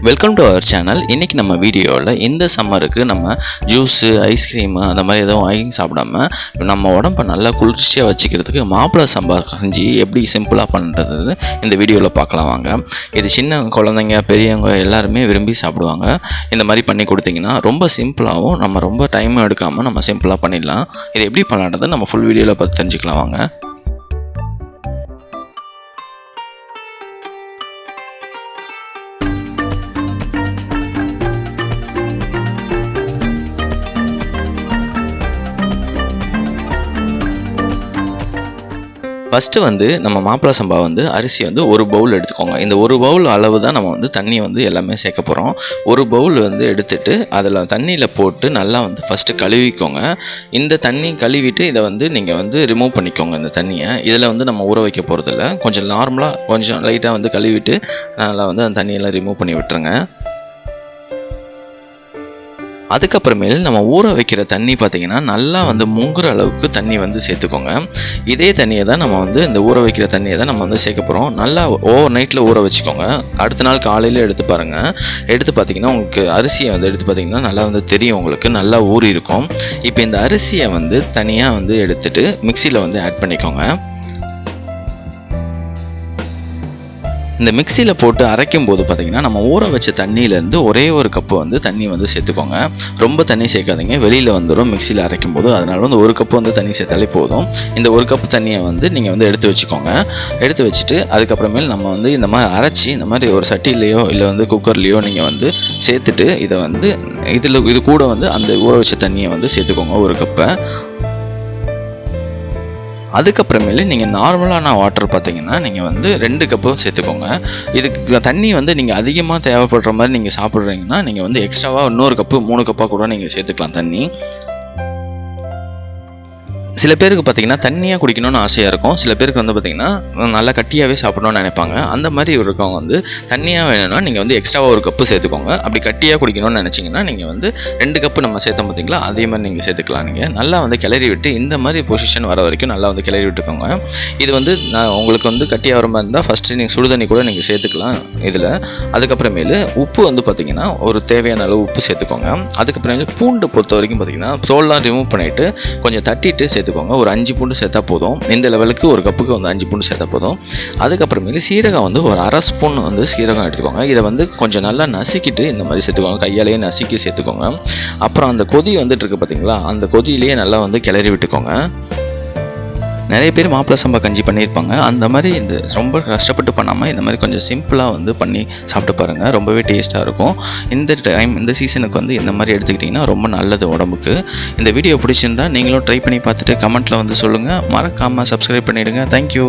Welcome to our channel. இன்றைக்கி நம்ம வீடியோவில் இந்த சம்மருக்கு நம்ம ஜூஸு, ஐஸ்கிரீமு அந்த மாதிரி எதுவும் வாங்கி சாப்பிடாம நம்ம உடம்பை நல்லா குளிர்ச்சியாக வச்சுக்கிறதுக்கு மாப்பிளை சம்பா கஞ்சி எப்படி சிம்பிளாக பண்ணுறது இந்த வீடியோவில் பார்க்கலாம் வாங்க. இது சின்ன குழந்தைங்க பெரியவங்க எல்லாருமே விரும்பி சாப்பிடுவாங்க. இந்த மாதிரி பண்ணி கொடுத்தீங்கன்னா ரொம்ப சிம்பிளாகவும் நம்ம ரொம்ப டைமும் எடுக்காமல் நம்ம சிம்பிளாக பண்ணிடலாம். இது எப்படி பண்ணலான்றதை நம்ம ஃபுல் வீடியோவில் பார்த்து தெரிஞ்சுக்கலாம் வாங்க. ஃபஸ்ட்டு நம்ம மாப்பிளை சம்பா அரிசி ஒரு பவுல் எடுத்துக்கோங்க. இந்த ஒரு பவுல் அளவு தான் நம்ம தண்ணி எல்லாமே சேர்க்க போகிறோம். ஒரு பவுல் எடுத்துட்டு அதில் தண்ணியில் போட்டு நல்லா ஃபஸ்ட்டு கழுவிக்கோங்க. இந்த தண்ணி கழுவிட்டு இதை நீங்கள் ரிமூவ் பண்ணிக்கோங்க. இந்த தண்ணியை இதில் நம்ம ஊற வைக்க போகிறதில்ல. கொஞ்சம் நார்மலாக கொஞ்சம் லைட்டாக கழுவிட்டு நல்லா அந்த தண்ணியெல்லாம் ரிமூவ் பண்ணி விட்டுருங்க. அதுக்கப்புறமேலு நம்ம ஊற வைக்கிற தண்ணி பார்த்திங்கன்னா நல்லா முங்குற அளவுக்கு தண்ணி சேர்த்துக்கோங்க. இதே தண்ணியை தான் நம்ம இந்த ஊற வைக்கிற தண்ணியை தான் நம்ம சேர்க்க போகிறோம். நல்லா ஓவர் நைட்டில் ஊற வச்சுக்கோங்க. அடுத்த நாள் காலையில் எடுத்து பாருங்கள். எடுத்து பார்த்திங்கன்னா உங்களுக்கு அரிசியை எடுத்து பார்த்திங்கன்னா நல்லா தெரியும், உங்களுக்கு நல்லா ஊறி இருக்கும். இப்போ இந்த அரிசியை தனியாக எடுத்துகிட்டு மிக்சியில் ஆட் பண்ணிக்கோங்க. இந்த மிக்சியில் போட்டு அரைக்கும் போது பார்த்திங்கன்னா நம்ம ஊற வச்ச தண்ணியிலேருந்து ஒரே ஒரு கப்பு தண்ணி சேர்த்துக்கோங்க. ரொம்ப தண்ணி சேர்க்காதீங்க, வெளியில் வந்துடும் மிக்சியில் அரைக்கும் போது. அதனால் ஒரு கப்பு தண்ணி சேர்த்தாலே போதும். இந்த ஒரு கப்பு தண்ணியை நீங்கள் எடுத்து வச்சுக்கோங்க. எடுத்து வச்சுட்டு அதுக்கப்புறமேல் நம்ம இந்த மாதிரி அரைச்சி இந்த மாதிரி ஒரு சட்டிலையோ இல்லை குக்கர்லேயோ நீங்கள் சேர்த்துட்டு இதை இது கூட அந்த ஊற வச்ச தண்ணியை சேர்த்துக்கோங்க ஒரு கப்பை. அதுக்கப்புறமேலு நீங்கள் நார்மலான வாட்டர் பார்த்தீங்கன்னா நீங்கள் 2 கப்பும் சேர்த்துக்கோங்க. இதுக்கு தண்ணி நீங்கள் அதிகமாக தேவைப்படுற மாதிரி நீங்கள் சாப்பிட்றீங்கன்னா நீங்கள் எக்ஸ்ட்ராவாக இன்னொரு கப்பு 3 கப்பாக கூட நீங்கள் சேர்த்துக்கலாம் தண்ணி. சில பேருக்கு பார்த்திங்கன்னா தண்ணியாக குடிக்கணும்னு ஆசையாக இருக்கும். சில பேருக்கு பார்த்திங்கன்னா நல்லா கட்டியாகவே சாப்பிடணும்னு நினைப்பாங்க. அந்த மாதிரி இருக்கவங்க தண்ணியாக வேணும்னா நீங்கள் எக்ஸ்ட்ராவாக ஒரு கப்பு சேர்த்துக்கோங்க. அப்படி கட்டியாக குடிக்கணும்னு நினச்சிங்கன்னா நீங்கள் 2 கப்பு நம்ம சேர்த்தோம் பார்த்திங்களா, அதே மாதிரி நீங்கள் சேர்த்துக்கலாம். நீங்கள் நல்லா கிளறி விட்டு இந்த மாதிரி பொசிஷன் வர வரைக்கும் நல்லா கிளறி விட்டுக்கோங்க. இது நான் உங்களுக்கு கட்டியாக வர மாதிரி இருந்தால் ஃபஸ்ட்டு நீங்கள் சுடுதண்ணி கூட நீங்கள் சேர்த்துக்கலாம் இதில். அதுக்கப்புறமேலு உப்பு பார்த்திங்கன்னா ஒரு தேவையான அளவு உப்பு சேர்த்துக்கோங்க. அதுக்கப்புறமேலு பூண்டு பொறுத்த வரைக்கும் பார்த்திங்கன்னா தோல்லாம் ரிமூவ் பண்ணிவிட்டு கொஞ்சம் தட்டிட்டு சேர்த்துக்கோங்க. ஒரு 5 பூண்டு சேர்த்தா போதும். இந்த லெவலுக்கு ஒரு கப்புக்கு 5 பூண்டு சேர்த்தா போதும். அதுக்கப்புறமேலு சீரகம் ஒரு 1/2 ஸ்பூன் சீரகம் எடுத்துக்கோங்க. இதை கொஞ்சம் நல்லா நசுக்கிட்டு இந்த மாதிரி சேர்த்துக்கோங்க. கையாலேயே நசுக்கி சேர்த்துக்கோங்க. அப்புறம் அந்த கொதி இருக்கு பார்த்தீங்களா, அந்த கொதியிலேயே நல்லா கிளறி விட்டுக்கோங்க. நிறைய பேர் மாப்பிளை சம்பா கஞ்சி பண்ணியிருப்பாங்க. அந்த மாதிரி இந்த ரொம்ப கஷ்டப்பட்டு பண்ணாமல் இந்த மாதிரி கொஞ்சம் சிம்பிளாக பண்ணி சாப்பிட்டு பாருங்கள். ரொம்பவே டேஸ்ட்டாக இருக்கும். இந்த சீசனுக்கு இந்த மாதிரி எடுத்துக்கிட்டிங்கன்னா ரொம்ப நல்லது உடம்புக்கு. இந்த வீடியோ பிடிச்சிருந்தா நீங்களும் ட்ரை பண்ணி பார்த்துட்டு கமெண்ட்டில் சொல்லுங்கள். மறக்காமல் சப்ஸ்கிரைப் பண்ணிவிடுங்க. தேங்க்யூ.